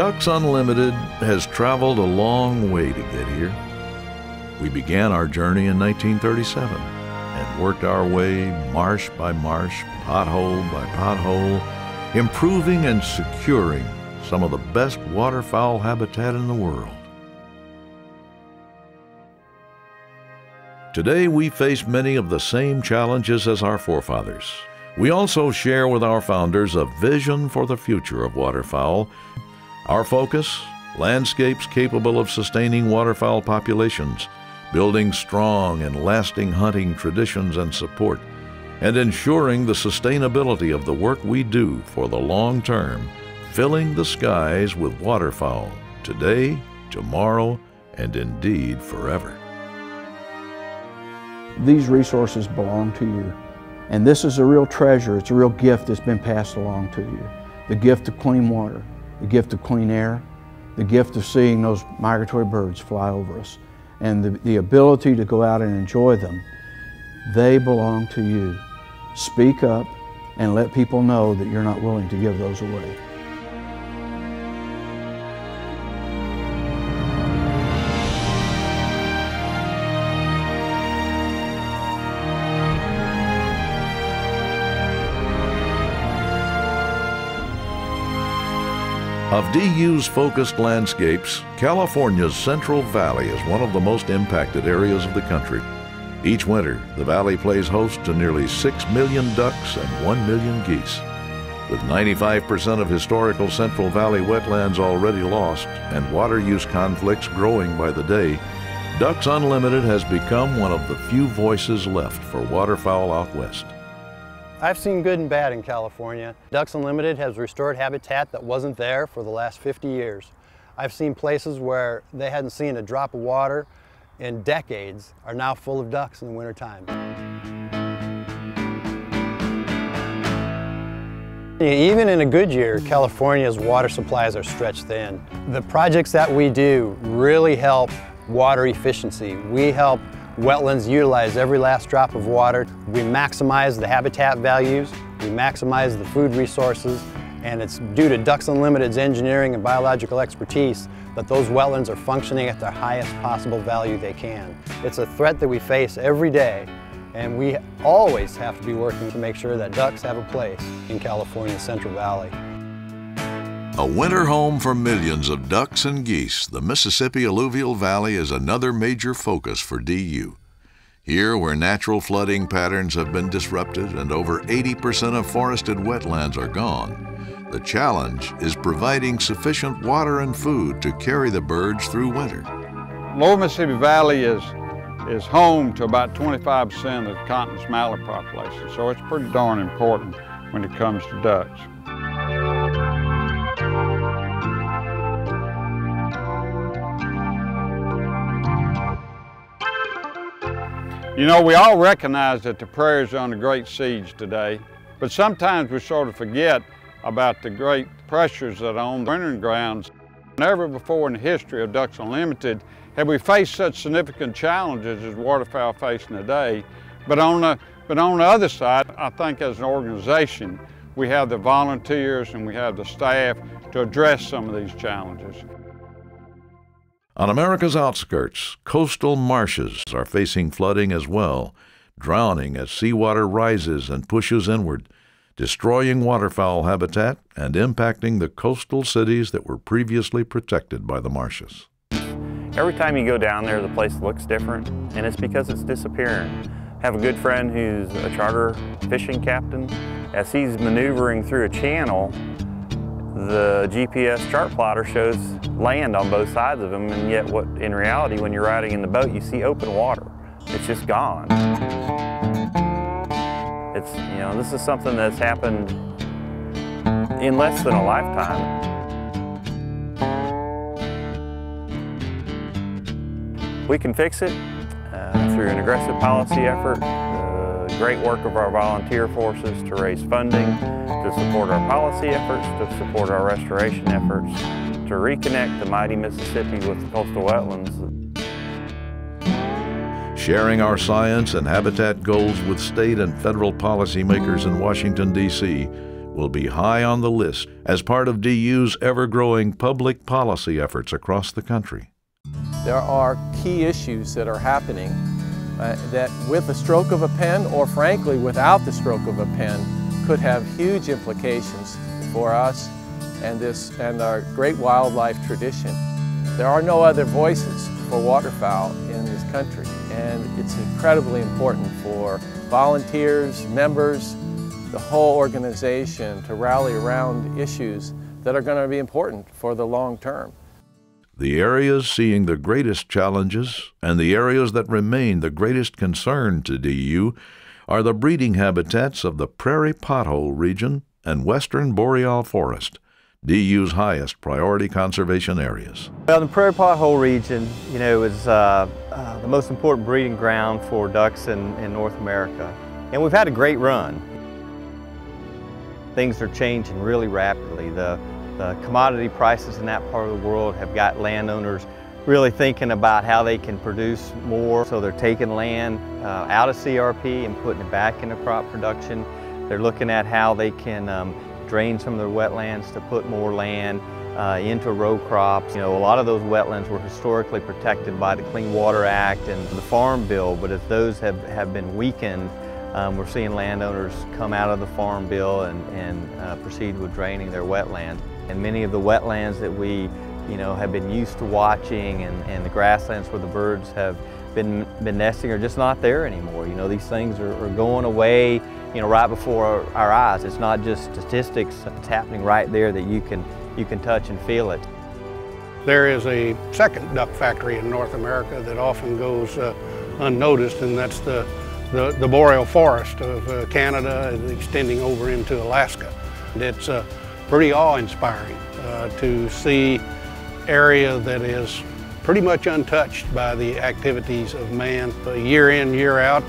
Ducks Unlimited has traveled a long way to get here. We began our journey in 1937 and worked our way marsh by marsh, pothole by pothole, improving and securing some of the best waterfowl habitat in the world. Today we face many of the same challenges as our forefathers. We also share with our founders a vision for the future of waterfowl. Our focus, landscapes capable of sustaining waterfowl populations, building strong and lasting hunting traditions and support, and ensuring the sustainability of the work we do for the long term, filling the skies with waterfowl today, tomorrow, and indeed forever. These resources belong to you, and this is a real treasure. It's a real gift that's been passed along to you. The gift of clean water, the gift of clean air, the gift of seeing those migratory birds fly over us, and the ability to go out and enjoy them. They belong to you. Speak up and let people know that you're not willing to give those away. Of DU's focused landscapes, California's Central Valley is one of the most impacted areas of the country. Each winter, the valley plays host to nearly 6 million ducks and 1 million geese. With 95% of historical Central Valley wetlands already lost and water use conflicts growing by the day, Ducks Unlimited has become one of the few voices left for waterfowl out west. I've seen good and bad in California. Ducks Unlimited has restored habitat that wasn't there for the last 50 years. I've seen places where they hadn't seen a drop of water in decades are now full of ducks in the wintertime. Even in a good year, California's water supplies are stretched thin. The projects that we do really help water efficiency. We help wetlands utilize every last drop of water. We maximize the habitat values, we maximize the food resources, and it's due to Ducks Unlimited's engineering and biological expertise that those wetlands are functioning at their highest possible value they can. It's a threat that we face every day, and we always have to be working to make sure that ducks have a place in California's Central Valley. A winter home for millions of ducks and geese, the Mississippi Alluvial Valley is another major focus for DU. Here, where natural flooding patterns have been disrupted and over 80% of forested wetlands are gone, the challenge is providing sufficient water and food to carry the birds through winter. Lower Mississippi Valley is home to about 25% of the continent's mallard population, so it's pretty darn important when it comes to ducks. You know, we all recognize that the prairies are under great siege today, but sometimes we sort of forget about the great pressures that are on the wintering grounds. Never before in the history of Ducks Unlimited have we faced such significant challenges as waterfowl facing today. But on the other side, I think as an organization, we have the volunteers and we have the staff to address some of these challenges. On America's outskirts, coastal marshes are facing flooding as well, drowning as seawater rises and pushes inward, destroying waterfowl habitat and impacting the coastal cities that were previously protected by the marshes. Every time you go down there, the place looks different, and it's because it's disappearing. I have a good friend who's a charter fishing captain. As he's maneuvering through a channel, the GPS chart plotter shows land on both sides of him, and yet in reality, when you're riding in the boat, you see open water. It's just gone. This is something that's happened in less than a lifetime. We can fix it through an aggressive policy effort, the great work of our volunteer forces to raise funding, to support our policy efforts, to support our restoration efforts, to reconnect the mighty Mississippi with the coastal wetlands. Sharing our science and habitat goals with state and federal policymakers in Washington, D.C., will be high on the list as part of DU's ever-growing public policy efforts across the country. There are key issues that are happening that with the stroke of a pen, or frankly without the stroke of a pen, could have huge implications for us and our great wildlife tradition. There are no other voices for waterfowl in this country, and it's incredibly important for volunteers, members, the whole organization to rally around issues that are going to be important for the long term. The areas seeing the greatest challenges and the areas that remain the greatest concern to DU are the breeding habitats of the prairie pothole region and western boreal forest, DU's highest priority conservation areas. Well, the prairie pothole region, is the most important breeding ground for ducks in North America. And we've had a great run. Things are changing really rapidly. The commodity prices in that part of the world have got landowners really thinking about how they can produce more. So they're taking land out of CRP and putting it back into crop production. They're looking at how they can drain some of their wetlands to put more land into row crops. A lot of those wetlands were historically protected by the Clean Water Act and the Farm Bill, but as those have been weakened, we're seeing landowners come out of the Farm Bill and proceed with draining their wetlands. And many of the wetlands that we have been used to watching and the grasslands where the birds have been nesting are just not there anymore. These things are going away right before our eyes. It's not just statistics, it's happening right there that you can touch and feel it. There is a second duck factory in North America that often goes unnoticed, and that's the boreal forest of Canada extending over into Alaska. It's pretty awe-inspiring to see area that is pretty much untouched by the activities of man. Year in, year out,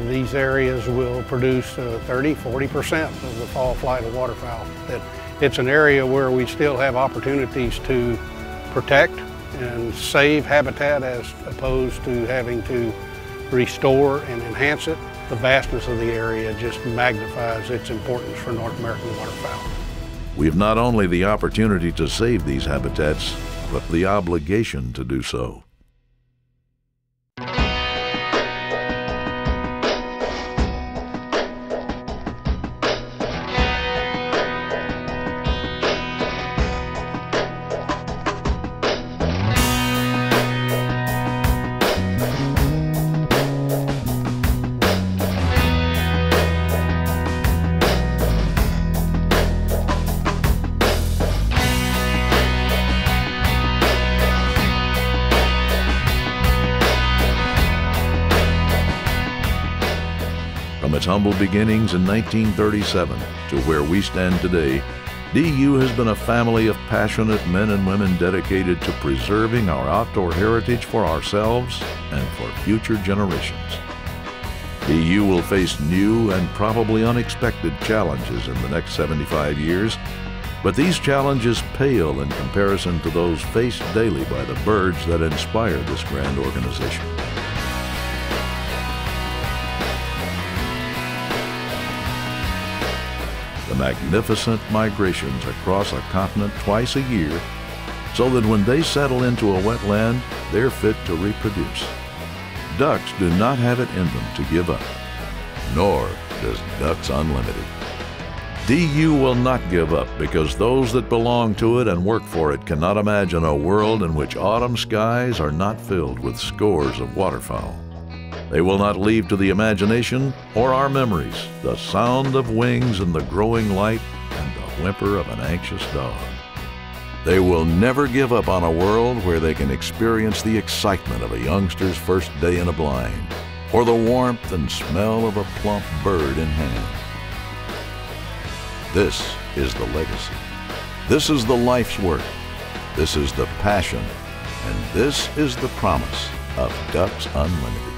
these areas will produce 30–40% of the fall flight of waterfowl. It's an area where we still have opportunities to protect and save habitat as opposed to having to restore and enhance it. The vastness of the area just magnifies its importance for North American waterfowl. We have not only the opportunity to save these habitats, but the obligation to do so. From its humble beginnings in 1937 to where we stand today, DU has been a family of passionate men and women dedicated to preserving our outdoor heritage for ourselves and for future generations. DU will face new and probably unexpected challenges in the next 75 years, but these challenges pale in comparison to those faced daily by the birds that inspire this grand organization. The magnificent migrations across a continent twice a year, so that when they settle into a wetland, they're fit to reproduce. Ducks do not have it in them to give up, nor does Ducks Unlimited. DU will not give up because those that belong to it and work for it cannot imagine a world in which autumn skies are not filled with scores of waterfowl. They will not leave to the imagination or our memories the sound of wings in the growing light and the whimper of an anxious dog. They will never give up on a world where they can experience the excitement of a youngster's first day in a blind, or the warmth and smell of a plump bird in hand. This is the legacy. This is the life's work. This is the passion. And this is the promise of Ducks Unlimited.